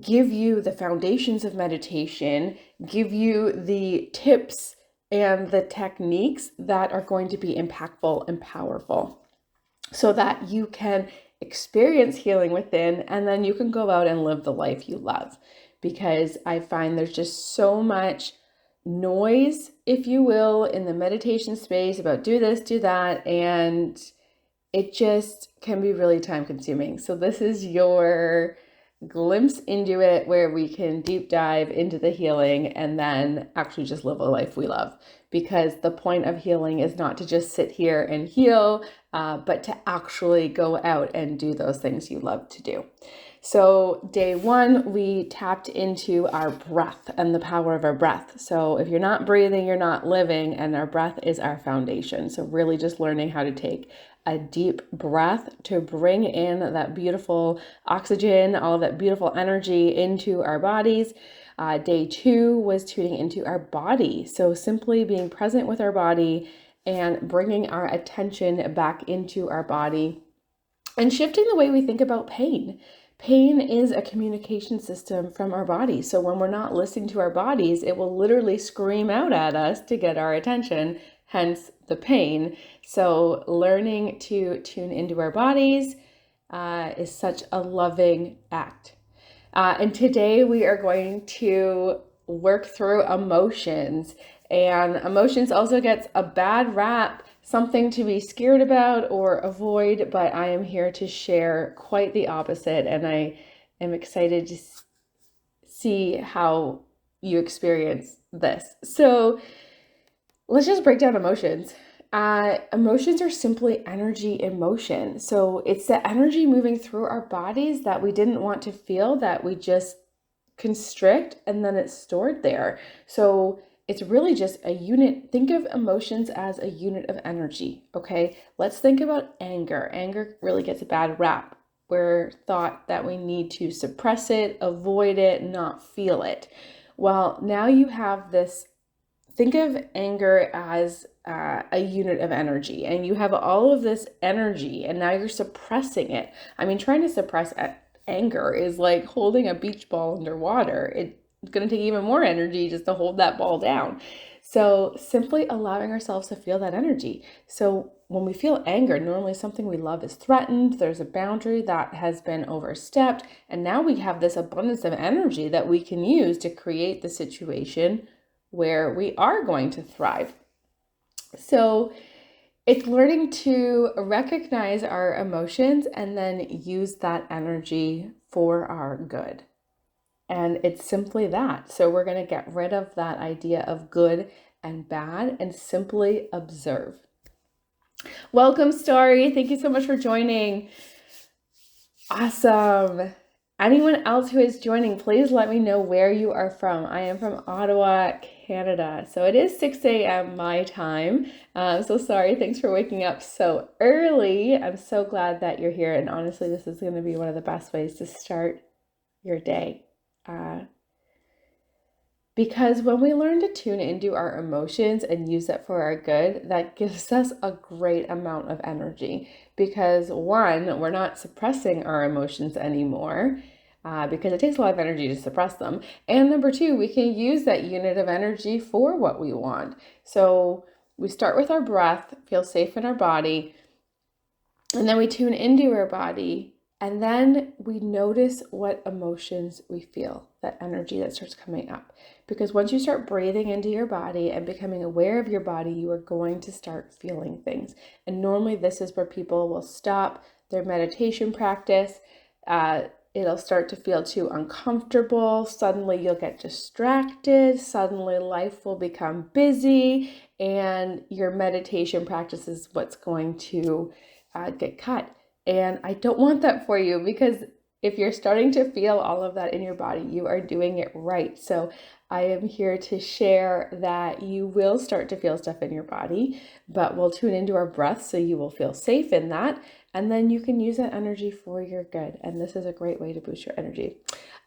give you the foundations of meditation, give you the tips and the techniques that are going to be impactful and powerful so that you can experience healing within, and then you can go out and live the life you love. Because I find there's just so much noise, if you will, in the meditation space about do this, do that, and it just can be really time consuming. So this is your glimpse into it where we can deep dive into the healing and then actually just live a life we love. Because the point of healing is not to just sit here and heal, but to actually go out and do those things you love to do. So day one, we tapped into our breath and the power of our breath. So if you're not breathing, you're not living, and our breath is our foundation. So really just learning how to take a deep breath to bring in that beautiful oxygen, all of that beautiful energy into our bodies. Day two was tuning into our body. So simply being present with our body and bringing our attention back into our body and shifting the way we think about pain. Pain is a communication system from our body. So when we're not listening to our bodies, it will literally scream out at us to get our attention, hence the pain. So learning to tune into our bodies is such a loving act. And today we are going to work through emotions. And emotions also gets a bad rap, something to be scared about or avoid, but I am here to share quite the opposite. And I am excited to see how you experience this. So let's just break down emotions. Emotions are simply energy in motion. So it's the energy moving through our bodies that we didn't want to feel, that we just constrict, and then it's stored there. So it's really just a unit. Think of emotions as a unit of energy, okay? Let's think about anger. Anger really gets a bad rap. We're thought that we need to suppress it, avoid it, not feel it. Well, now you have this. Think of anger as a unit of energy, and you have all of this energy, and now you're suppressing it. I mean, trying to suppress anger is like holding a beach ball underwater. It's going to take even more energy just to hold that ball down. So simply allowing ourselves to feel that energy. So when we feel anger, normally something we love is threatened. There's a boundary that has been overstepped, and now we have this abundance of energy that we can use to create the situation where we are going to thrive. So it's learning to recognize our emotions and then use that energy for our good. And it's simply that. So we're going to get rid of that idea of good and bad and simply observe. Welcome, Story. Thank you so much for joining. Awesome. Anyone else who is joining, please let me know where you are from. I am from Ottawa, Canada. So it is 6 a.m. my time. So sorry. Thanks for waking up so early. I'm so glad that you're here. And honestly, this is going to be one of the best ways to start your day. Because when we learn to tune into our emotions and use it for our good, that gives us a great amount of energy. Because one, we're not suppressing our emotions anymore, because it takes a lot of energy to suppress them. And number two, we can use that unit of energy for what we want. So we start with our breath, feel safe in our body, and then we tune into our body. And then we notice what emotions we feel, that energy that starts coming up. Because once you start breathing into your body and becoming aware of your body, you are going to start feeling things. And normally this is where people will stop their meditation practice. It'll start to feel too uncomfortable. Suddenly you'll get distracted. Suddenly life will become busy. And your meditation practice is what's going to get cut. And I don't want that for you, because if you're starting to feel all of that in your body, you are doing it right. So I am here to share that you will start to feel stuff in your body, but we'll tune into our breath so you will feel safe in that. And then you can use that energy for your good. And this is a great way to boost your energy.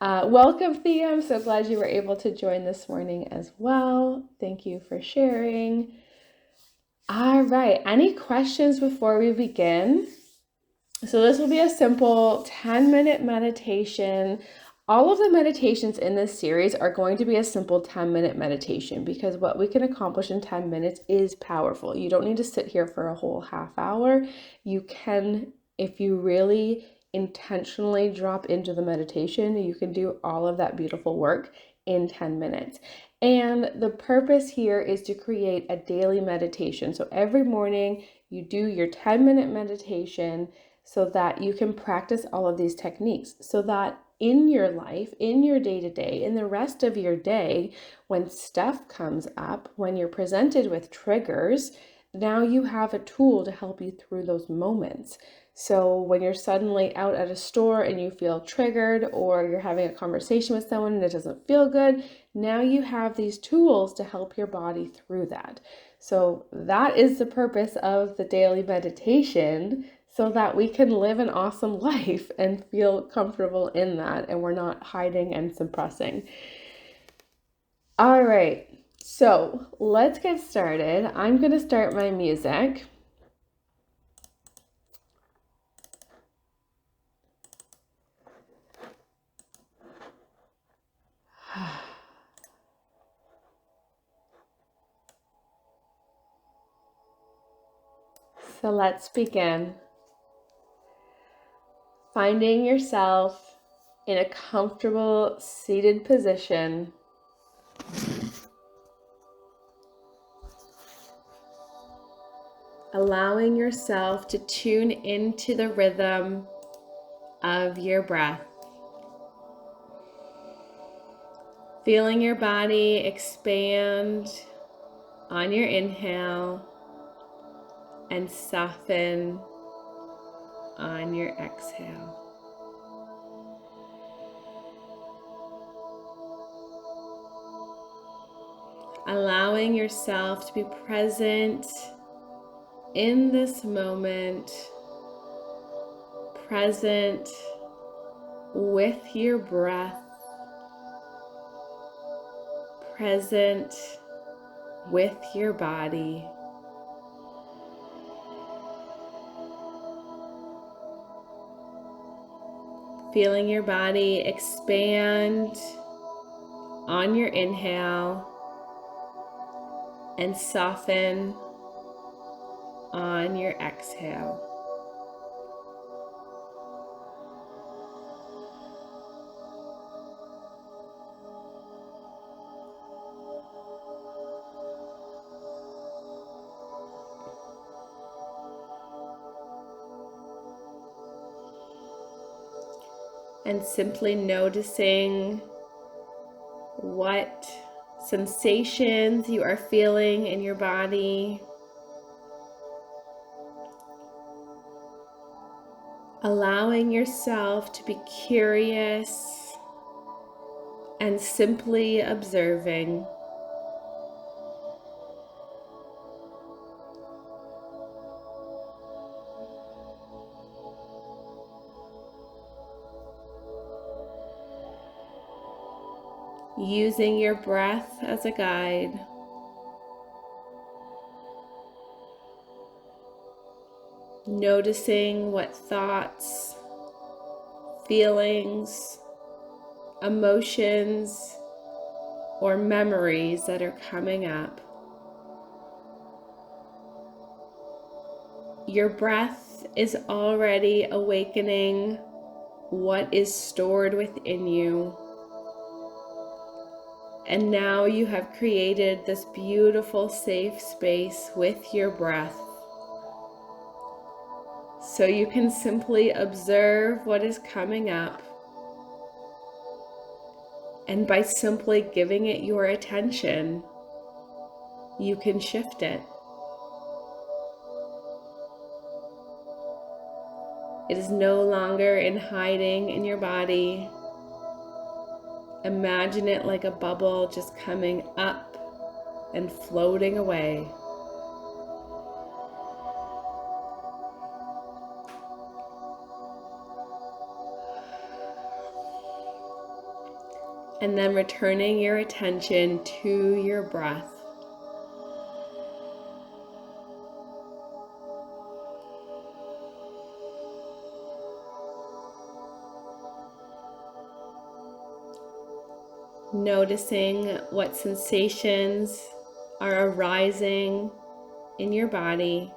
Welcome, Thea. I'm so glad you were able to join this morning as well. Thank you for sharing. All right. Any questions before we begin? So this will be a simple 10-minute meditation All of the meditations in this series are going to be a simple 10-minute meditation because what we can accomplish in 10 minutes is powerful. You don't need to sit here for a whole half hour. You can, if you really intentionally drop into the meditation, you can do all of that beautiful work in 10 minutes. And the purpose here is to create a daily meditation. So every morning you do your 10-minute meditation so that you can practice all of these techniques so that in your life, in your day-to-day, in the rest of your day, when stuff comes up, when you're presented with triggers, now you have a tool to help you through those moments. So when you're suddenly out at a store and you feel triggered, or you're having a conversation with someone and it doesn't feel good, now you have these tools to help your body through that. So that is the purpose of the daily meditation, so that we can live an awesome life and feel comfortable in that, and we're not hiding and suppressing. All right, so let's get started. I'm going to start my music. So let's begin. Finding yourself in a comfortable seated position. Allowing yourself to tune into the rhythm of your breath. Feeling your body expand on your inhale and soften on your exhale. Allowing yourself to be present in this moment, present with your breath, present with your body. Feeling your body expand on your inhale and soften on your exhale. And simply noticing what sensations you are feeling in your body. Allowing yourself to be curious and simply observing. Using your breath as a guide. Noticing what thoughts, feelings, emotions, or memories that are coming up. Your breath is already awakening what is stored within you. And now you have created this beautiful, safe space with your breath. So you can simply observe what is coming up. And by simply giving it your attention, you can shift it. It is no longer in hiding in your body. Imagine it like a bubble just coming up and floating away. And then returning your attention to your breath. Noticing what sensations are arising in your body,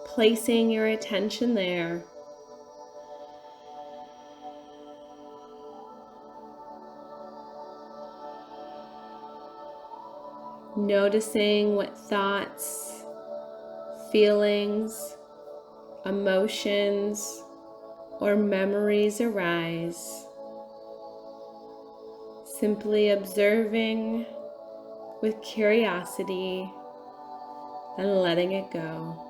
placing your attention there. Noticing what thoughts, feelings, emotions, or memories arise. Simply observing with curiosity and letting it go.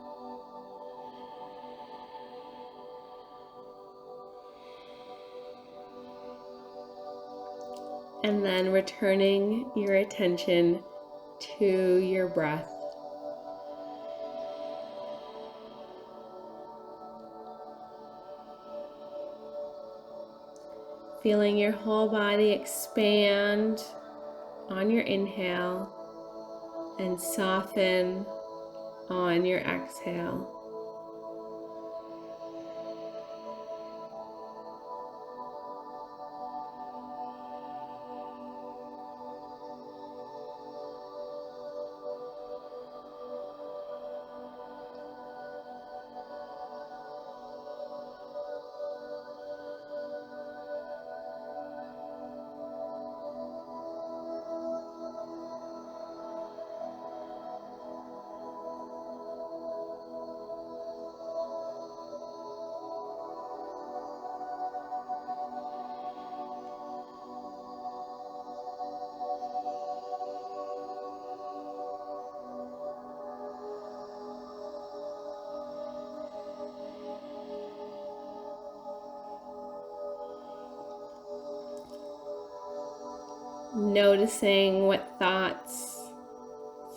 And then returning your attention to your breath. Feeling your whole body expand on your inhale and soften on your exhale. Noticing what thoughts,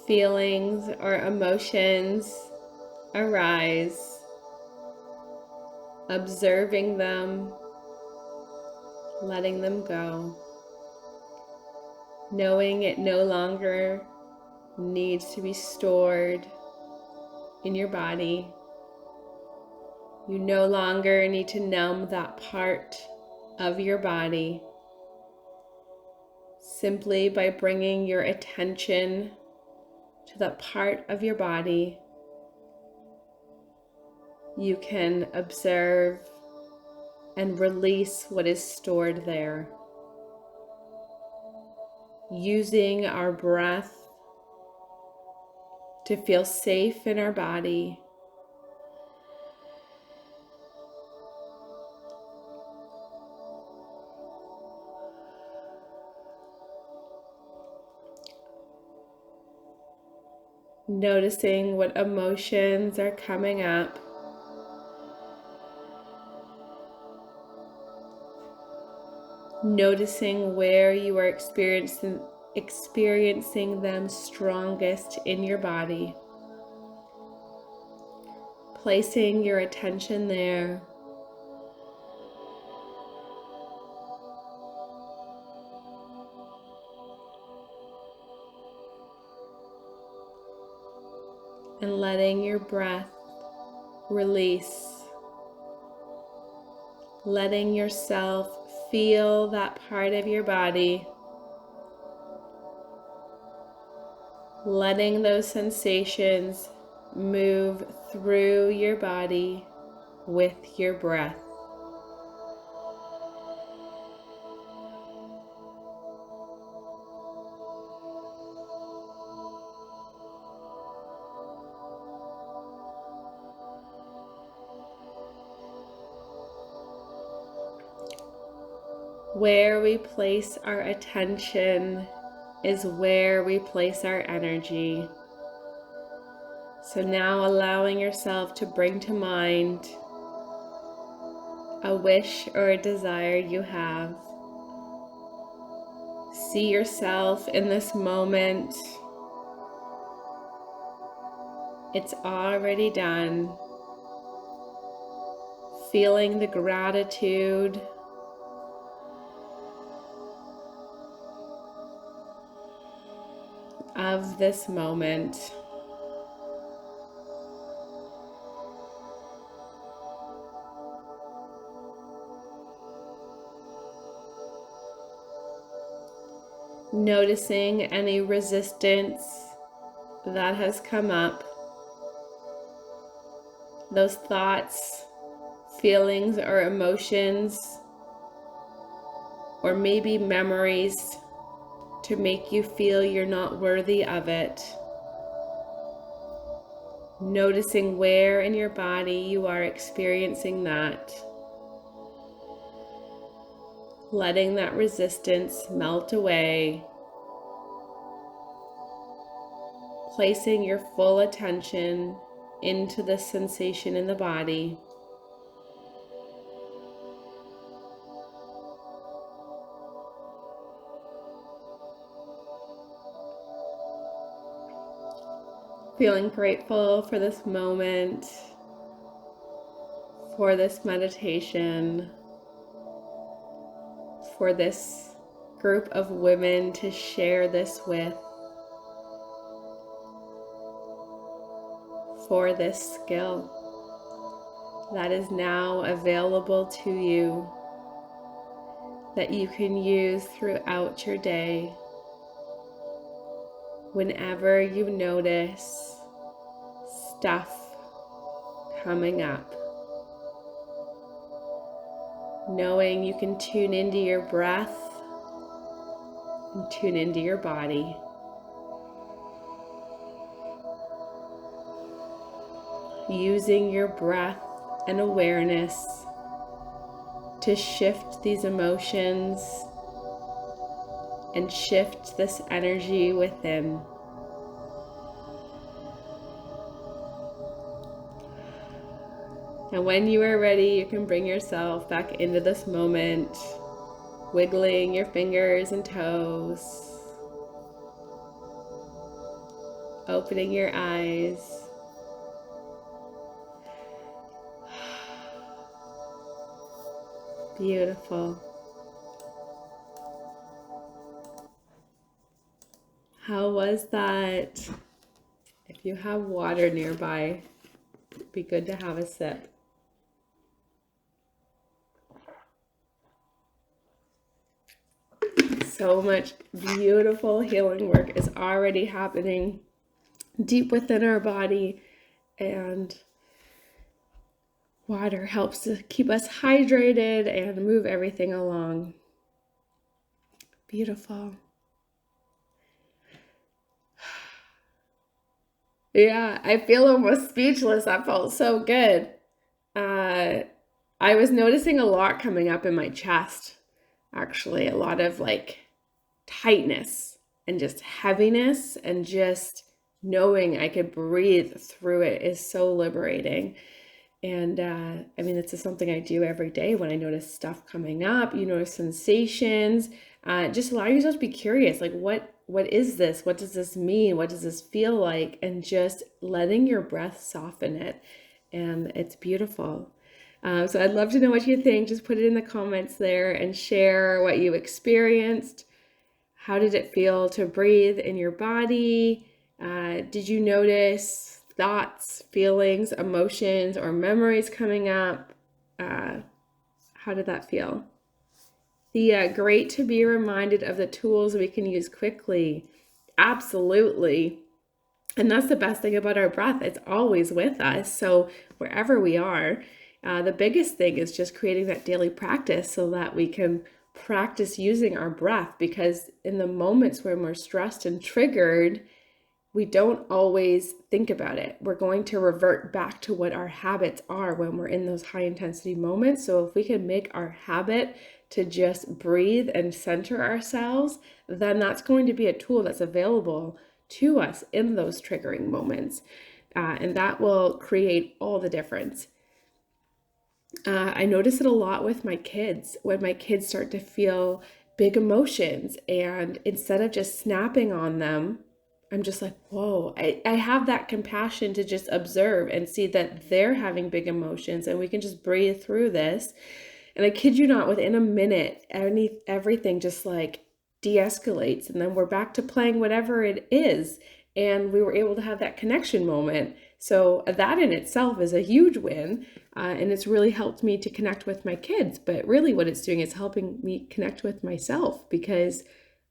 feelings, or emotions arise, observing them, letting them go, knowing it no longer needs to be stored in your body. You no longer need to numb that part of your body. Simply by bringing your attention to that part of your body, you can observe and release what is stored there. Using our breath to feel safe in our body. Noticing what emotions are coming up. Noticing where you are experiencing them strongest in your body. Placing your attention there. And letting your breath release. Letting yourself feel that part of your body. Letting those sensations move through your body with your breath. Where we place our attention is where we place our energy. So now allowing yourself to bring to mind a wish or a desire you have. See yourself in this moment. It's already done. Feeling the gratitude of this moment. Noticing any resistance that has come up, those thoughts, feelings, or emotions, or maybe memories to make you feel you're not worthy of it. Noticing where in your body you are experiencing that. Letting that resistance melt away. Placing your full attention into the sensation in the body. Feeling grateful for this moment, for this meditation, for this group of women to share this with, for this skill that is now available to you, that you can use throughout your day. Whenever you notice stuff coming up, knowing you can tune into your breath and tune into your body. Using your breath and awareness to shift these emotions and shift this energy within. And when you are ready, you can bring yourself back into this moment, wiggling your fingers and toes, opening your eyes. Beautiful. How was that? If you have water nearby, it'd be good to have a sip. So much beautiful healing work is already happening deep within our body, and water helps to keep us hydrated and move everything along. Beautiful. Yeah, I feel almost speechless. That felt so good. I was noticing a lot coming up in my chest, actually, a lot of like tightness and just heaviness, and just knowing I could breathe through it is so liberating. And I mean, this is something I do every day when I notice stuff coming up. You notice sensations. Just allow yourself to be curious, like what is this? What does this mean? What does this feel like? And just letting your breath soften it. And it's beautiful. So I'd love to know what you think. Just put it in the comments there and share what you experienced. How did it feel to breathe in your body? Did you notice thoughts, feelings, emotions, or memories coming up? How did that feel? Great to be reminded of the tools we can use quickly. Absolutely. And that's the best thing about our breath. It's always with us. So wherever we are, the biggest thing is just creating that daily practice so that we can practice using our breath, because in the moments when we're stressed and triggered, we don't always think about it. We're going to revert back to what our habits are when we're in those high intensity moments. So if we can make our habit to just breathe and center ourselves, then that's going to be a tool that's available to us in those triggering moments. And that will create all the difference. I notice it a lot with my kids. When my kids start to feel big emotions, and instead of just snapping on them, I'm just like, whoa, I have that compassion to just observe and see that they're having big emotions, and we can just breathe through this. And I kid you not, within a minute, everything just like de-escalates, and then we're back to playing whatever it is. And we were able to have that connection moment. So that in itself is a huge win. And it's really helped me to connect with my kids. But really what it's doing is helping me connect with myself, because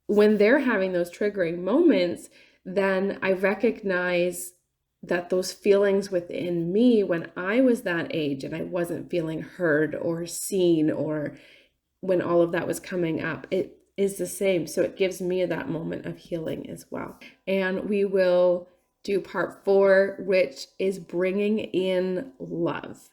when they're having those triggering moments, then I recognize that those feelings within me when I was that age and I wasn't feeling heard or seen, or when all of that was coming up, it is the same. So it gives me that moment of healing as well. And we will do part 4, which is bringing in love.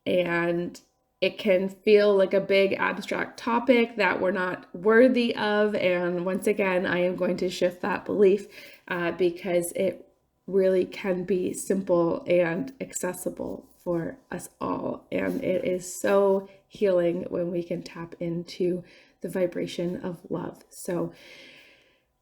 And it can feel like a big abstract topic that we're not worthy of. And once again, I am going to shift that belief because it really can be simple and accessible for us all. And it is so healing when we can tap into the vibration of love. So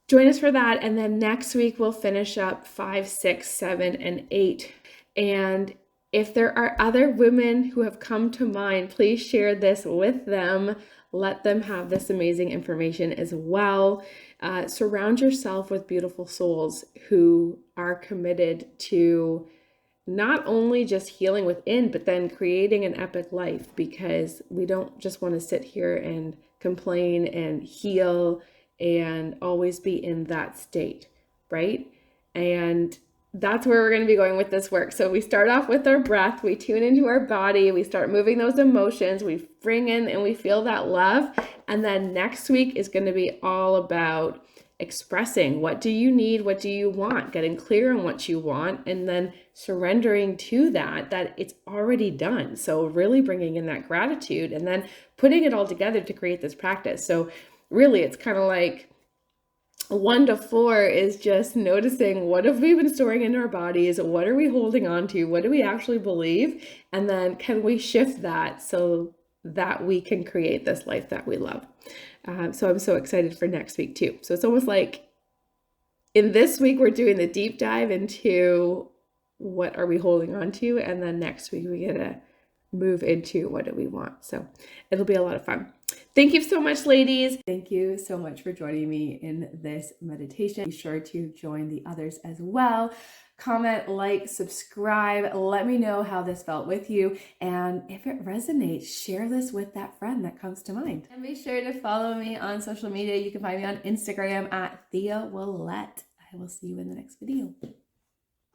join us for that. And then next week, we'll finish up 5, 6, 7, and 8. And if there are other women who have come to mind, please share this with them. Let them have this amazing information as well. Surround yourself with beautiful souls who are committed to not only just healing within, but then creating an epic life, because we don't just want to sit here and complain and heal and always be in that state, right? And that's where we're going to be going with this work. So we start off with our breath, we tune into our body, we start moving those emotions, we bring in and we feel that love. And then next week is going to be all about expressing what do you need, what do you want, getting clear on what you want, and then surrendering to that it's already done. So really bringing in that gratitude and then putting it all together to create this practice. So really it's kind of like 1 to 4 is just noticing what have we been storing in our bodies, what are we holding on to, what do we actually believe, and then can we shift that so that we can create this life that we love. So I'm so excited for next week too. So it's almost like in this week we're doing the deep dive into what are we holding on to, and then next week we get to move into what do we want. So it'll be a lot of fun. Thank you so much, ladies. Thank you so much for joining me in this meditation. Be sure to join the others as well. Comment, like, subscribe. Let me know how this felt with you. And if it resonates, share this with that friend that comes to mind. And be sure to follow me on social media. You can find me on Instagram at Thea Willette. I will see you in the next video.